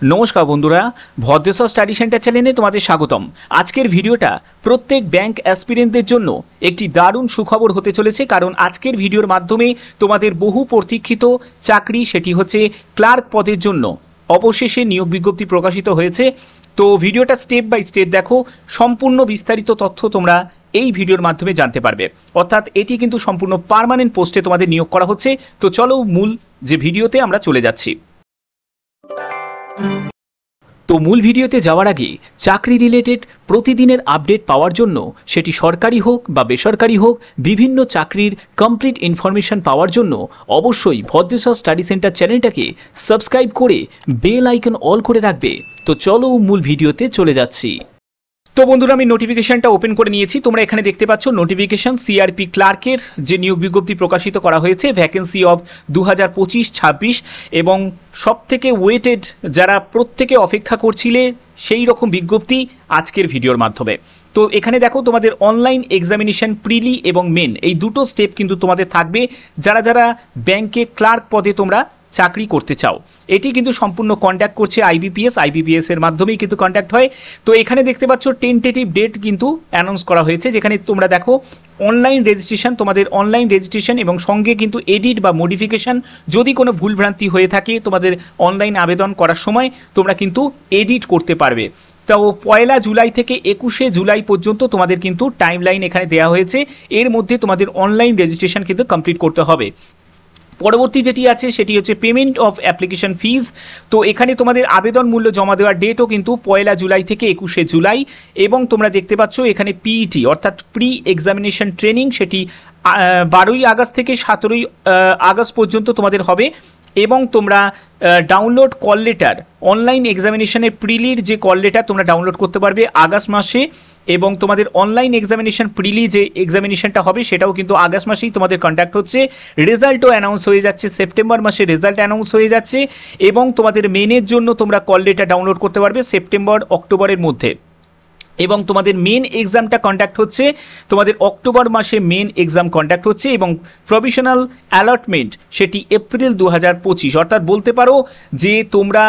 নমস্কার বন্ধুরা, Bhadreswar study centre চ্যানেলে তোমাদের স্বাগতম। আজকের ভিডিওটা প্রত্যেক ব্যাংক অ্যাসপিরেন্টদের জন্য একটি দারুণ সুখবর হতে চলেছে, কারণ আজকের ভিডিওর মাধ্যমে তোমাদের বহু প্রতীক্ষিত চাকরি, সেটি হচ্ছে ক্লার্ক পদের জন্য অবশেষে নিয়োগ বিজ্ঞপ্তি প্রকাশিত হয়েছে। তো ভিডিওটা স্টেপ বাই স্টেপ দেখো, সম্পূর্ণ বিস্তারিত তথ্য তোমরা এই ভিডিওর মাধ্যমে জানতে পারবে। অর্থাৎ এটি কিন্তু সম্পূর্ণ পার্মানেন্ট পোস্টে তোমাদের নিয়োগ করা হচ্ছে। তো চলো মূল যে ভিডিওতে আমরা চলে যাচ্ছি। তো মূল ভিডিওতে যাওয়ার আগে চাকরি রিলেটেড প্রতিদিনের আপডেট পাওয়ার জন্য, সেটি সরকারি হোক বা বেসরকারি হোক, বিভিন্ন চাকরির কমপ্লিট ইনফরমেশন পাওয়ার জন্য অবশ্যই ভদ্রেশ্বর স্টাডি সেন্টার চ্যানেলটাকে সাবস্ক্রাইব করে বেল আইকন অল করে রাখবে। তো চলো মূল ভিডিওতে চলে যাচ্ছি। তো বন্ধুরা, আমি নোটিফিকেশনটা ওপেন করে নিয়েছি। তোমরা এখানে দেখতে পাচ্ছ নোটিফিকেশন সিআরপি ক্লার্কের যে নিয়োগ বিজ্ঞপ্তি প্রকাশিত করা হয়েছে, ভ্যাকেন্সি অফ 2025-26, এবং সবথেকে ওয়েটেড যারা প্রত্যেকে অপেক্ষা করছিলে সেই রকম বিজ্ঞপ্তি আজকের ভিডিওর মাধ্যমে। তো এখানে দেখো, তোমাদের অনলাইন এক্সামিনেশন প্রিলি এবং মেন, এই দুটো স্টেপ কিন্তু তোমাদের থাকবে যারা যারা ব্যাংকে ক্লার্ক পদে তোমরা চাকরি করতে চাও। এটি কিন্তু সম্পূর্ণ কন্ট্যাক্ট করছে আইবিপিএস এর মাধ্যমেই কিন্তু কন্ট্যাক্ট হয়। তো এখানে দেখতে পাচ্ছ টেন্টেটিভ ডেট কিন্তু অ্যানাউন্স করা হয়েছে, যেখানে তোমরা দেখো অনলাইন রেজিস্ট্রেশন, তোমাদের অনলাইন রেজিস্ট্রেশন এবং সঙ্গে কিন্তু এডিট বা মডিফিকেশন, যদি কোনো ভুলভ্রান্তি হয়ে থাকে তোমাদের অনলাইন আবেদন করার সময়, তোমরা কিন্তু এডিট করতে পারবে। তো 1 জুলাই থেকে 21 জুলাই পর্যন্ত তোমাদের কিন্তু টাইম লাইন এখানে দেওয়া হয়েছে। এর মধ্যে তোমাদের অনলাইন রেজিস্ট্রেশন কিন্তু কমপ্লিট করতে হবে। পরবর্তী যেটি আছে সেটি হচ্ছে পেমেন্ট অফ অ্যাপ্লিকেশন ফিজ। তো এখানে তোমাদের আবেদন মূল্য জমা দেওয়ার ডেটও কিন্তু 1 জুলাই থেকে 21 জুলাই, এবং তোমরা দেখতে পাচ্ছ এখানে পিইটি অর্থাৎ প্রি এক্সামিনেশন ট্রেনিং, সেটি 12 আগস্ট থেকে 17 আগস্ট পর্যন্ত তোমাদের হবে। এবং তোমরা ডাউনলোড কল লেটার, অনলাইন এক্সামিনেশনের প্রিলির যে কল লেটার তোমরা ডাউনলোড করতে পারবে আগস্ট মাসে, এবং তোমাদের অনলাইন এক্সামিনেশন প্রিলি যে এক্সামিনেশনটা হবে সেটাও কিন্তু আগস্ট মাসেই তোমাদের কন্ট্যাক্ট হচ্ছে। রেজাল্টও অ্যানাউন্স হয়ে যাচ্ছে, সেপ্টেম্বর মাসে রেজাল্ট অ্যানাউন্স হয়ে যাচ্ছে, এবং তোমাদের মেনের জন্য তোমরা কল লেটার ডাউনলোড করতে পারবে সেপ্টেম্বর অক্টোবরের মধ্যে। এবং তোমাদের মেন এক্সামটা কন্ডাক্ট হচ্ছে তোমাদের অক্টোবর মাসে মেন এক্সাম কন্ডাক্ট হচ্ছে, এবং প্রভিশনাল অ্যালটমেন্ট সেটি এপ্রিল 2025, অর্থাৎ বলতে পারো যে তোমরা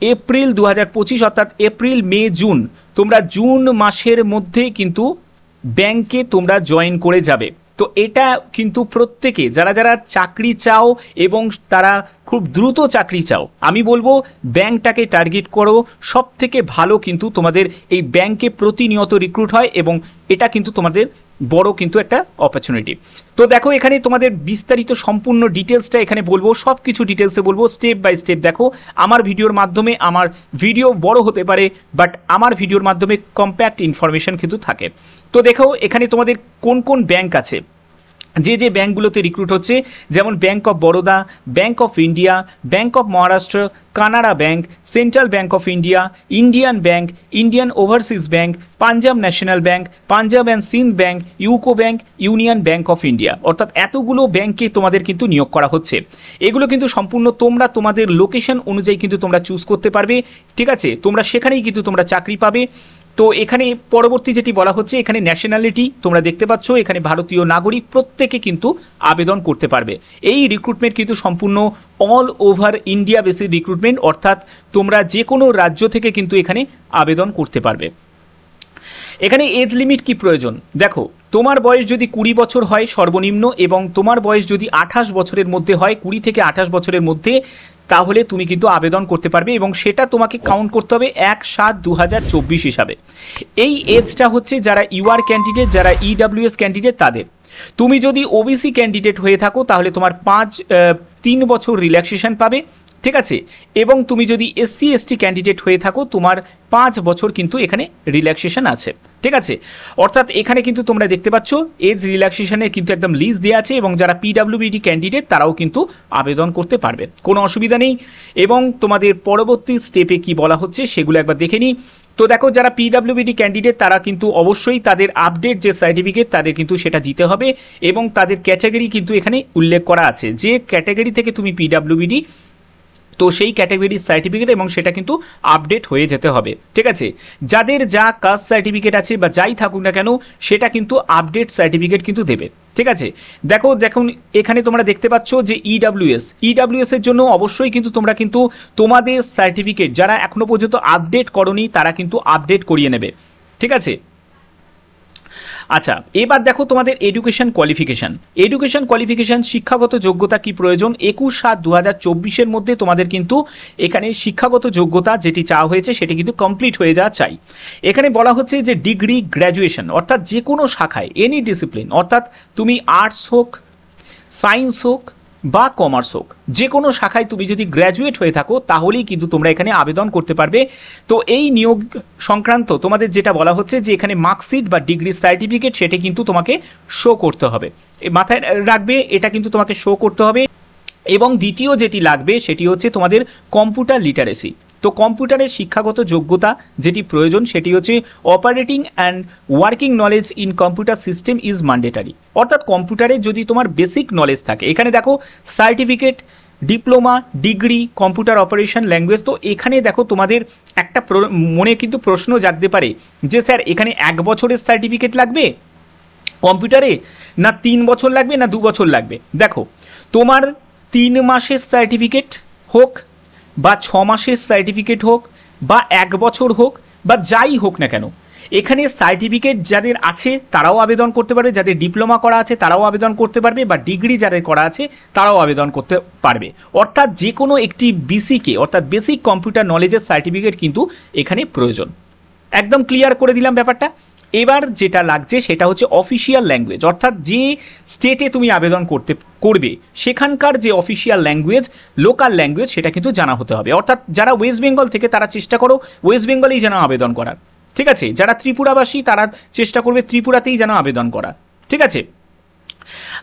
এপ্রিল 2025 অর্থাৎ এপ্রিল মে জুন, তোমরা জুন মাসের মধ্যে কিন্তু ব্যাংকে তোমরা জয়েন করে যাবে। তো এটা কিন্তু প্রত্যেকে যারা যারা চাকরি চাও এবং তারা খুব দ্রুত চাকরি চাও, আমি বলবো ব্যাংকটাকে টার্গেট করো। সব থেকে ভালো কিন্তু তোমাদের এই ব্যাংকে প্রতিনিয়ত রিক্রুট হয়, এবং এটা কিন্তু তোমাদের বড় কিন্তু একটা অপরচুনিটি। তো দেখো, এখানে তোমাদের বিস্তারিত সম্পূর্ণ ডিটেলসটা এখানে বলবো, সব কিছু ডিটেলসে বলবো স্টেপ বাই স্টেপ। দেখো, আমার ভিডিওর মাধ্যমে, আমার ভিডিও বড় হতে পারে, বাট আমার ভিডিওর মাধ্যমে কম্প্যাক্ট ইনফরমেশন কিন্তু থাকে। তো দেখো, এখানে তোমাদের কোন কোন ব্যাংক আছে, যে যে ব্যাঙ্কগুলোতে রিক্রুট হচ্ছে, যেমন Bank of Baroda, Bank of India, Bank of Maharashtra, Canara Bank, Central Bank of India, Indian Bank, Indian Overseas Bank, Punjab National Bank, Punjab and Sindh Bank, UCO Bank, Union Bank of India, অর্থাৎ এতগুলো ব্যাঙ্কে তোমাদের কিন্তু নিয়োগ করা হচ্ছে। এগুলো কিন্তু সম্পূর্ণ তোমরা তোমাদের লোকেশন অনুযায়ী কিন্তু তোমরা চুজ করতে পারবে, ঠিক আছে? তোমরা সেখানেই কিন্তু তোমরা চাকরি পাবে। তো এখানে পরবর্তী যেটি বলা হচ্ছে, এখানে ন্যাশনালিটি তোমরা দেখতে পাচ্ছ, এখানে ভারতীয় নাগরিক প্রত্যেকে কিন্তু আবেদন করতে পারবে। এই রিক্রুটমেন্ট কিন্তু সম্পূর্ণ all over India basis recruitment, অর্থাৎ তোমরা যে কোনো রাজ্য থেকে কিন্তু এখানে আবেদন করতে পারবে। এখানে এজ লিমিট কি প্রয়োজন, দেখো, তোমার বয়স যদি 20 বছর হয় সর্বনিম্ন, এবং তোমার বয়স যদি 28 বছরের মধ্যে হয়, 20 থেকে 28 বছরের মধ্যে, তাহলে তুমি কিন্তু আবেদন করতে পারবে, এবং সেটা তোমাকে কাউন্ট করতে হবে 1/7/2024 হিসাবে। এই এজটা হচ্ছে যারা ইউআর ক্যান্ডিডেট, যারা ইডব্লিউএস ক্যান্ডিডেট তাদের। তুমি যদি ওবিসি ক্যান্ডিডেট হয়ে থাকো তাহলে তোমার 3 বছর রিল্যাক্সেশন পাবে, ঠিক আছে? এবং তুমি যদি এসসি এসটি ক্যান্ডিডেট হয়ে থাকো তোমার 5 বছর কিন্তু এখানে রিল্যাক্সেশন আছে, ঠিক আছে? অর্থাৎ এখানে কিন্তু তোমরা দেখতে পাচ্ছ এজ রিল্যাক্সেশনের কিন্তু একদম লিস্ট দেওয়া আছে, এবং যারা পিডব্লিউবিডি ক্যান্ডিডেট তারাও কিন্তু আবেদন করতে পারবে, কোনো অসুবিধা নেই। এবং তোমাদের পরবর্তী স্টেপে কি বলা হচ্ছে সেগুলো একবার দেখে নিই। তো দেখো, যারা পিডব্লিউবিডি ক্যান্ডিডেট তারা কিন্তু অবশ্যই তাদের আপডেট যে সার্টিফিকেট তাদের কিন্তু সেটা দিতে হবে, এবং তাদের ক্যাটাগরি কিন্তু এখানে উল্লেখ করা আছে, যে ক্যাটাগরি থেকে তুমি পিডব্লিউবিডি তো সেই ক্যাটাগরির সার্টিফিকেট এবং সেটা কিন্তু আপডেট হয়ে যেতে হবে, ঠিক আছে। যাদের যা কাস্ট সার্টিফিকেট আছে বা যাই থাকুক না কেন সেটা কিন্তু আপডেট সার্টিফিকেট কিন্তু দেবে, ঠিক আছে। দেখুন এখানে তোমরা দেখতে পাচ্ছ যে ইডাব্লিউএস এর জন্য অবশ্যই কিন্তু তোমরা কিন্তু তোমাদের সার্টিফিকেট যারা এখনো পর্যন্ত আপডেট করনি তারা কিন্তু আপডেট করিয়ে নেবে, ঠিক আছে। আচ্ছা, এবার দেখো তোমাদের এডুকেশন কোয়ালিফিকেশন শিক্ষাগত যোগ্যতা কি প্রয়োজন। 21/7/2024 মধ্যে তোমাদের কিন্তু এখানে শিক্ষাগত যোগ্যতা যেটি চাওয়া হয়েছে সেটি কিন্তু কমপ্লিট হয়ে যাওয়া চাই। এখানে বলা হচ্ছে যে ডিগ্রি গ্র্যাজুয়েশন অর্থাৎ যে কোনো শাখায় এনি ডিসিপ্লিন, অর্থাৎ তুমি আর্টস হোক, সায়েন্স হোক বা কমার্স হোক, যে কোনো শাখায় তুমি যদি গ্র্যাজুয়েট হয়ে থাকো তাহলেই কিন্তু তোমরা এখানে আবেদন করতে পারবে। তো এই নিয়োগ সংক্রান্ত তোমাদের যেটা বলা হচ্ছে যে এখানে মার্কশিট বা ডিগ্রি সার্টিফিকেট সেটা কিন্তু তোমাকে শো করতে হবে, মাথায় রাখবে এটা কিন্তু তোমাকে শো করতে হবে। এবং দ্বিতীয় যেটি লাগবে সেটি হচ্ছে তোমাদের কম্পিউটার লিটারেসি। তো কম্পিউটারের শিক্ষাগত যোগ্যতা যেটি প্রয়োজন সেটি হচ্ছে operating and working knowledge in computer system is mandatory, অর্থাৎ কম্পিউটারের যদি তোমার বেসিক নলেজ থাকে। এখানে দেখো certificate, diploma, degree, computer operation language. তো এখানে দেখো তোমাদের একটা মনে কিন্তু প্রশ্ন জাগতে পারে যে স্যার এখানে 1 বছরের সার্টিফিকেট লাগবে কম্পিউটারে, না 3 বছর লাগবে, না 2 বছর লাগবে। দেখো তোমার 3 মাসের সার্টিফিকেট হোক বা 6 মাসের সার্টিফিকেট হোক বা 1 বছর হোক বা যাই হোক না কেন, এখানে সার্টিফিকেট যাদের আছে তারাও আবেদন করতে পারবে, যাদের ডিপ্লোমা করা আছে তারাও আবেদন করতে পারবে, বা ডিগ্রি যাদের করা আছে তারাও আবেদন করতে পারবে। অর্থাৎ যে কোনো একটি বিসিকে অর্থাৎ বেসিক কম্পিউটার নলেজের সার্টিফিকেট কিন্তু এখানে প্রয়োজন। একদম ক্লিয়ার করে দিলাম ব্যাপারটা। এবার যেটা লাগছে সেটা হচ্ছে অফিসিয়াল ল্যাঙ্গুয়েজ, অর্থাৎ যে স্টেটে তুমি আবেদন করবে সেখানকার যে অফিসিয়াল ল্যাঙ্গুয়েজ, লোকাল ল্যাঙ্গুয়েজ সেটা কিন্তু জানা হতে হবে। অর্থাৎ যারা ওয়েস্ট বেঙ্গল থেকে তারা চেষ্টা করো ওয়েস্ট বেঙ্গলেই যেন আবেদন করার, ঠিক আছে। যারা ত্রিপুরাবাসী তারা চেষ্টা করবে ত্রিপুরাতেই যেন আবেদন করা, ঠিক আছে।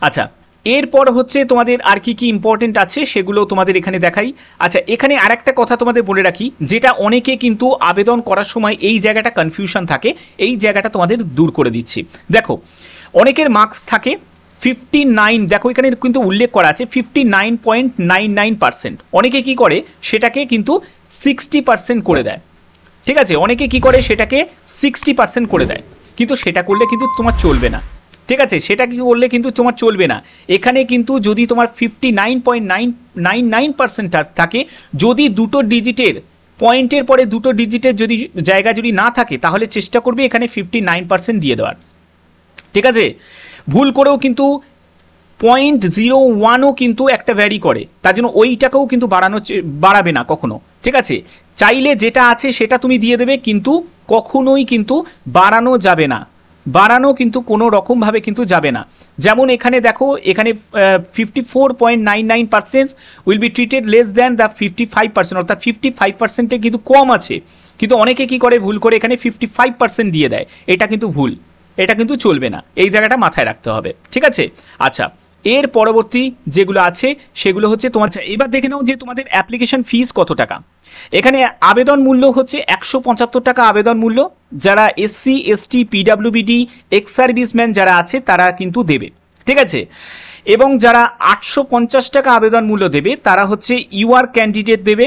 আচ্ছা, এরপর হচ্ছে তোমাদের আর কি কি ইম্পর্টেন্ট আছে সেগুলো তোমাদের এখানে দেখাই। আচ্ছা, এখানে আরেকটা কথা তোমাদের বলে রাখি, যেটা অনেকে কিন্তু আবেদন করার সময় এই জায়গাটা কনফিউশন থাকে, এই জায়গাটা তোমাদের দূর করে দিচ্ছি। দেখো অনেকের মার্কস থাকে 59, দেখো এখানে কিন্তু উল্লেখ করা আছে 59.99%। অনেকে কি করে সেটাকে কিন্তু 60% করে দেয়, ঠিক আছে। অনেকে কি করে সেটাকে 60% করে দেয়, কিন্তু সেটা করলে কিন্তু তোমার চলবে না, ঠিক আছে। সেটা কি করলে কিন্তু তোমার চলবে না। এখানে কিন্তু যদি তোমার 59.99% থাকে, যদি দুটো ডিজিটের পয়েন্টের পরে দুটো ডিজিটের যদি জায়গা যদি না থাকে তাহলে চেষ্টা করবে এখানে 59% দিয়ে দেওয়ার, ঠিক আছে। ভুল করেও কিন্তু 0.01ও কিন্তু একটা ভ্যারি করে, তার জন্য ওইটাকেও কিন্তু বাড়াবে না কখনো, ঠিক আছে। চাইলে যেটা আছে সেটা তুমি দিয়ে দেবে, কিন্তু কখনোই কিন্তু বাড়ানো যাবে না, বাড়ানো কিন্তু কোনো রকমভাবে কিন্তু যাবে না। যেমন এখানে দেখো এখানে 54.99% will be treated less than the 55%, অর্থাৎ 55%-এ কিন্তু কম আছে, কিন্তু অনেকে কি করে ভুল করে এখানে 55% দিয়ে দেয়। এটা কিন্তু ভুল, এটা কিন্তু চলবে না, এই জায়গাটা মাথায় রাখতে হবে, ঠিক আছে। আচ্ছা, এর পরবর্তী যেগুলো আছে সেগুলো হচ্ছে তোমার, এবার দেখে নাও যে তোমাদের অ্যাপ্লিকেশন ফিস কত টাকা। এখানে আবেদন মূল্য হচ্ছে 175 টাকা আবেদন মূল্য। যারা এসসি, এসটি, পিডাব্লিউবিডি, এক্স সার্ভিসম্যান যারা আছে তারা কিন্তু দেবে, ঠিক আছে। এবং যারা 850 টাকা আবেদন মূল্য দেবে তারা হচ্ছে ইউআর ক্যান্ডিডেট দেবে,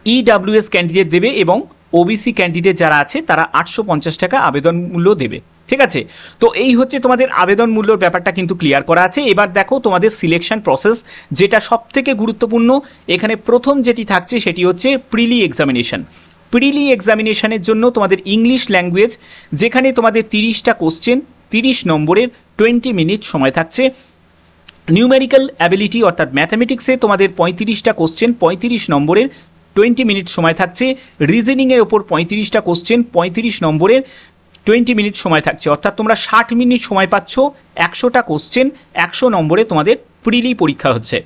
ইডাব্লিউএস ক্যান্ডিডেট দেবে, এবং ওবিসি ক্যান্ডিডেট যারা আছে তারা 850 টাকা আবেদন মূল্য দেবে, ঠিক আছে। তো এই হচ্ছে তোমাদের আবেদন মূল্যর ব্যাপারটা কিন্তু ক্লিয়ার করা আছে। এবার দেখো তোমাদের সিলেকশন প্রসেস, যেটা সব থেকে গুরুত্বপূর্ণ। এখানে প্রথম যেটি থাকছে সেটি হচ্ছে প্রিলি এক্সামিনেশন। প্রিলি এক্সামিনেশনের জন্য তোমাদের ইংলিশ ল্যাঙ্গুয়েজ, যেখানে তোমাদের 30টা কোশ্চেন, 30 নম্বরের 20 মিনিট সময় থাকছে। নিউমেরিক্যাল অ্যাবিলিটি অর্থাৎ ম্যাথামেটিক্সে তোমাদের 35টা কোশ্চেন, 35 নম্বরের 20 মিনিট সময় থাকছে। রিজনিংয়ের ওপর 35টা কোশ্চেন, 35 নম্বরের 20 মিনিট সময় থাকছে, অর্থাৎ তোমরা 60 মিনিট সময় পাচ্ছ। 100টা কোশ্চেন, 100 নম্বরে তোমাদের প্রিলি পরীক্ষা হচ্ছে।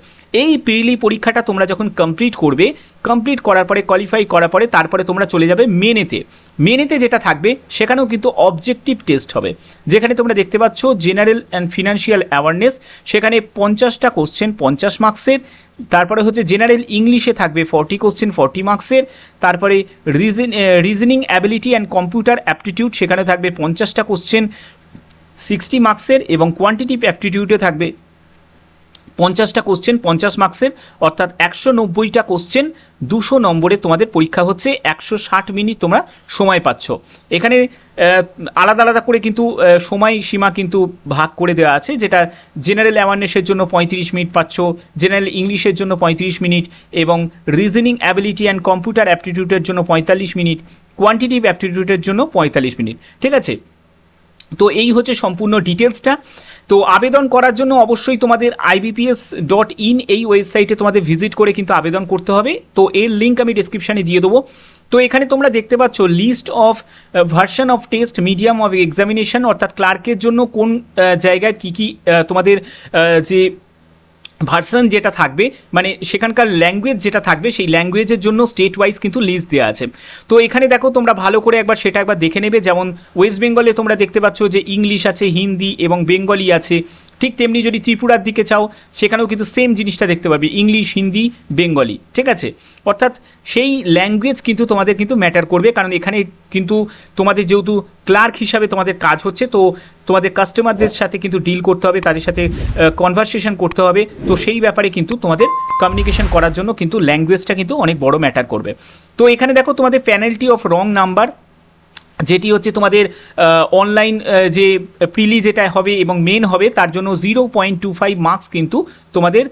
এই প্রিলি পরীক্ষাটা তোমরা যখন কমপ্লিট করবে, কমপ্লিট করার পরে কোয়ালিফাই করার পরে তারপরে তোমরা চলে যাবে মেনেতে। মেনেতে যেটা থাকবে সেখানেও কিন্তু অবজেক্টিভ টেস্ট হবে, যেখানে তোমরা দেখতে পাচ্ছ জেনারেল অ্যান্ড ফিনান্সিয়াল অ্যাওয়ারনেস, সেখানে 50টা কোশ্চেন 50 মার্কসের। তারপরে হচ্ছে জেনারেল ইংলিশে থাকবে 40 কোশ্চেন 40 মার্কসের। তারপরে reasoning ability and computer aptitude, সেখানে থাকবে 50টা কোশ্চেন 60 মার্কসের, এবং কোয়ান্টিটিভ অ্যাপটিটিউডে থাকবে 50টা কোশ্চেন 50 মার্কসের, অর্থাৎ 190টা কোশ্চেন 200 নম্বরে তোমাদের পরীক্ষা হচ্ছে। 160 মিনিট তোমরা সময় পাচ্ছ। এখানে আলাদা আলাদা করে কিন্তু সময়সীমা কিন্তু ভাগ করে দেওয়া আছে, যেটা জেনারেল অ্যাওয়ারনেসের জন্য 35 মিনিট পাচ্ছ, জেনারেল ইংলিশের জন্য 35 মিনিট, এবং রিজনিং অ্যাবিলিটি অ্যান্ড কম্পিউটার অ্যাপটিটিউডের জন্য 45 মিনিট, কোয়ান্টিটিভ অ্যাপটিটিউডের জন্য 45 মিনিট। ঠিক আছে, তো এই হচ্ছে সম্পূর্ণ ডিটেলসটা। তো আবেদন করার জন্য অবশ্যই তোমাদের ibps.in এই ওয়েবসাইটে তোমাদের ভিজিট করে কিন্তু আবেদন করতে হবে। তো এর লিঙ্ক আমি ডিসক্রিপশানে দিয়ে দেবো। তো এখানে তোমরা দেখতে পাচ্ছ list of version of test medium of examination, অর্থাৎ ক্লার্কের জন্য কোন জায়গায় কী কী তোমাদের যে ভার্সন যেটা থাকবে, মানে সেখানকার ল্যাঙ্গুয়েজ যেটা থাকবে, সেই ল্যাঙ্গুয়েজের জন্য স্টেট ওয়াইজ কিন্তু লিস্ট দেওয়া আছে। তো এখানে দেখো তোমরা ভালো করে সেটা একবার দেখে নেবে। যেমন ওয়েস্ট বেঙ্গলে তোমরা দেখতে পাচ্ছ যে ইংলিশ আছে, হিন্দি এবং বেঙ্গলি আছে। ঠিক তেমনি যদি ত্রিপুরার দিকে চাও সেখানেও কিন্তু সেম জিনিসটা দেখতে পাবে, ইংলিশ, হিন্দি, বেঙ্গলি। ঠিক আছে, অর্থাৎ সেই ল্যাঙ্গুয়েজ কিন্তু তোমাদের কিন্তু ম্যাটার করবে, কারণ এখানে কিন্তু তোমাদের যেহেতু ক্লার্ক হিসাবে তোমাদের কাজ হচ্ছে, তো তোমাদের কাস্টমারদের সাথে কিন্তু ডিল করতে হবে, তাদের সাথে কনভারসেশন করতে হবে। তো সেই ব্যাপারে কিন্তু তোমাদের কমিউনিকেশন করার জন্য কিন্তু ল্যাঙ্গুয়েজটা কিন্তু অনেক বড় ম্যাটার করবে। তো এখানে দেখো তোমাদের পেনাল্টি অফ রং নাম্বার, যেটি হচ্ছে তোমাদের অনলাইন যে প্রিলি যেটা হবে এবং মেন হবে, তার জন্য 0.25 মার্কস কিন্তু তোমাদের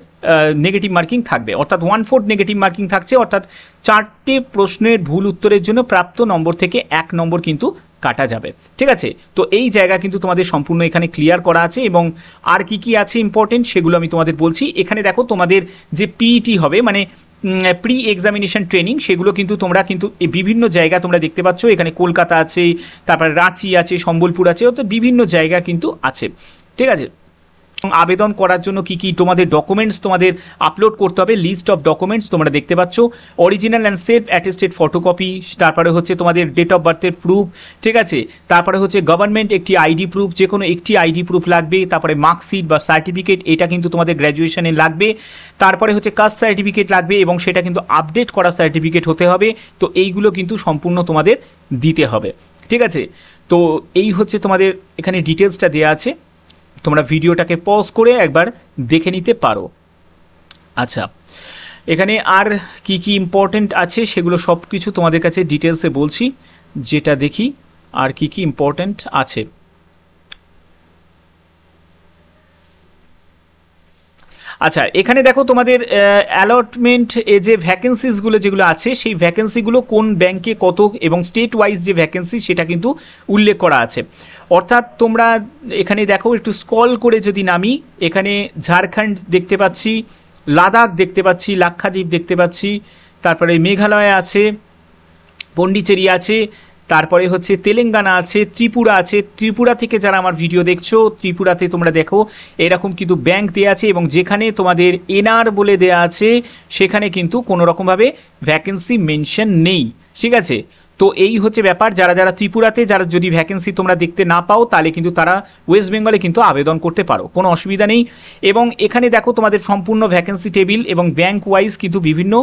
নেগেটিভ মার্কিং থাকবে, অর্থাৎ 1/4 নেগেটিভ মার্কিং থাকছে, অর্থাৎ 4টে প্রশ্নের ভুল উত্তরের জন্য প্রাপ্ত নম্বর থেকে 1 নম্বর কিন্তু কাটা যাবে। ঠিক আছে, তো এই জায়গা কিন্তু তোমাদের সম্পূর্ণ এখানে ক্লিয়ার করা আছে। এবং আর কি কি আছে ইম্পর্টেন্ট সেগুলো আমি তোমাদের বলছি। এখানে দেখো তোমাদের যে পিইটি হবে, মানে প্রি এক্সামিনেশন ট্রেনিং, সেগুলো কিন্তু তোমরা কিন্তু বিভিন্ন জায়গা তোমরা দেখতে পাচ্ছ। এখানে কলকাতা আছে, তারপর রাঁচি আছে, সম্বলপুর আছে, অর্থাৎ বিভিন্ন জায়গা কিন্তু আছে। ঠিক আছে, আবেদন করার জন্য কি কি তোমাদের ডকুমেন্টস তোমাদের আপলোড করতে হবে, লিস্ট অফ ডকুমেন্টস তোমরা দেখতে পাচ্ছ। Original and self attested photocopy, তারপরে হচ্ছে তোমাদের ডেট অফ বার্থের প্রুফ। ঠিক আছে, তারপরে হচ্ছে গভর্নমেন্ট একটি আইডি প্রুফ, যে কোনো একটি আইডি প্রুফ লাগবে। তারপরে মার্কশিট বা সার্টিফিকেট, এটা কিন্তু তোমাদের গ্র্যাজুয়েশনে লাগবে। তারপরে হচ্ছে কাস্ট সার্টিফিকেট লাগবে, এবং সেটা কিন্তু আপডেট করা সার্টিফিকেট হতে হবে। তো এইগুলো কিন্তু সম্পূর্ণ তোমাদের দিতে হবে। ঠিক আছে, তো এই হচ্ছে তোমাদের এখানে ডিটেলসটা দেওয়া আছে, তোমরা ভিডিওটাকে পজ করে একবার দেখে নিতে পারো। আচ্ছা, এখানে আর কি কি ইম্পর্টেন্ট আছে সেগুলো সব কিছু তোমাদের কাছে ডিটেলসে বলছি, যেটা দেখি আর কি কি ইম্পর্টেন্ট আছে। আচ্ছা, এখানে দেখো তোমাদের অ্যালটমেন্ট যে ভ্যাকেন্সিসগুলো যেগুলো আছে, সেই ভ্যাকেন্সিগুলো কোন ব্যাংকে কত এবং স্টেট ওয়াইজ যে ভ্যাকেন্সি সেটা কিন্তু উল্লেখ করা আছে। অর্থাৎ তোমরা এখানে দেখো একটু স্ক্রল করে যদি নামি, এখানে ঝাড়খণ্ড দেখতে পাচ্ছি, লাদাখ দেখতে পাচ্ছি, লাক্ষাদ্বীপ দেখতে পাচ্ছি, তারপরে মেঘালয় আছে, পন্ডিচেরি আছে, তারপরে হচ্ছে তেলেঙ্গানা আছে, ত্রিপুরা আছে। ত্রিপুরা থেকে যারা আমার ভিডিও দেখছো, ত্রিপুরাতে তোমরা দেখো এরকম কিন্তু ব্যাংক দেওয়া আছে, এবং যেখানে তোমাদের এনআর বলে দেওয়া আছে সেখানে কিন্তু কোনো রকমভাবে ভ্যাকেন্সি মেনশন নেই। ঠিক আছে, তো এই হচ্ছে ব্যাপার। যারা যারা ত্রিপুরাতে যারা যদি ভ্যাকেন্সি তোমরা দেখতে না পাও, তাহলে কিন্তু তারা ওয়েস্ট বেঙ্গলে কিন্তু আবেদন করতে পারো, কোনো অসুবিধা নেই। এবং এখানে দেখো তোমাদের সম্পূর্ণ ভ্যাকেন্সি টেবিল এবং ব্যাংক ওয়াইজ কিন্তু বিভিন্ন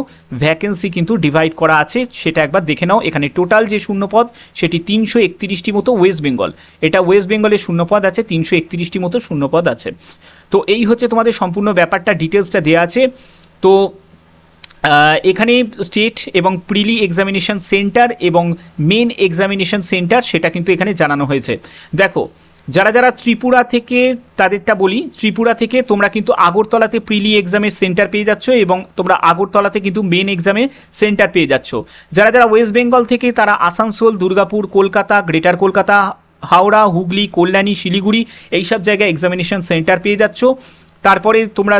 ভ্যাকেন্সি কিন্তু ডিভাইড করা আছে, সেটা একবার দেখে নাও। এখানে টোটাল যে শূন্যপদ সেটি 331টি মতো ওয়েস্ট বেঙ্গল, এটা ওয়েস্ট বেঙ্গলের শূন্যপদ আছে 331টি মতো শূন্যপদ আছে। তো এই হচ্ছে তোমাদের সম্পূর্ণ ব্যাপারটা, ডিটেলসটা দেওয়া আছে। তো এখানে স্টেট এবং প্রিলি এক্সামিনেশন সেন্টার এবং মেন এক্সামিনেশন সেন্টার সেটা কিন্তু এখানে জানানো হয়েছে। দেখো, যারা যারা ত্রিপুরা থেকে তাদেরটা বলি, ত্রিপুরা থেকে তোমরা কিন্তু আগরতলাতে প্রিলি এক্সামের সেন্টার পেয়ে যাচ্ছ, এবং তোমরা আগরতলাতে কিন্তু মেন এক্সামের সেন্টার পেয়ে যাচ্ছ। যারা যারা ওয়েস্ট বেঙ্গল থেকে তারা আসানসোল, দুর্গাপুর, কলকাতা, গ্রেটার কলকাতা, হাওড়া, হুগলি, কল্যাণী, শিলিগুড়ি এইসব জায়গায় এক্সামিনেশন সেন্টার পেয়ে যাচ্ছ। তারপরে তোমরা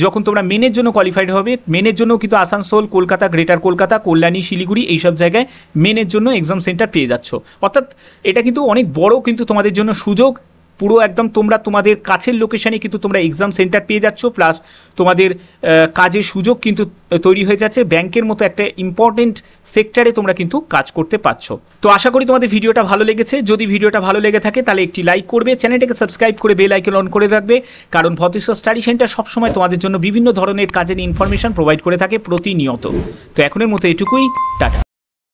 যখন তোমরা মেনের জন্য কোয়ালিফাইড হবে, মেনের জন্য কিন্তু আসানসোল, কলকাতা, গ্রেটার কলকাতা, কল্যাণী, শিলিগুড়ি এইসব জায়গায় মেনের জন্য এক্সাম সেন্টার পেয়ে যাচ্ছ। অর্থাৎ এটা কিন্তু অনেক বড় কিন্তু তোমাদের জন্য সুযোগ, পুরো একদম তোমরা তোমাদের কাছের লোকেশানে কিন্তু তোমরা এক্সাম সেন্টার পেয়ে যাচ্ছ, প্লাস তোমাদের কাজের সুযোগ কিন্তু তৈরি হয়ে যাচ্ছে। ব্যাংকের মতো একটা ইম্পর্টেন্ট সেক্টরে তোমরা কিন্তু কাজ করতে পারছো। তো আশা করি তোমাদের ভিডিওটা ভালো লেগেছে। যদি ভিডিওটা ভালো লেগে থাকে তাহলে একটি লাইক করবে, চ্যানেলটাকে সাবস্ক্রাইব করে বেল আইকন অন করে রাখবে, কারণ ভতেশ্বর স্টাডি সেন্টার সবসময় তোমাদের জন্য বিভিন্ন ধরনের কাজের ইনফরমেশন প্রোভাইড করে থাকে প্রতিনিয়ত। তো এখনের মতো এটুকুই, টাটা।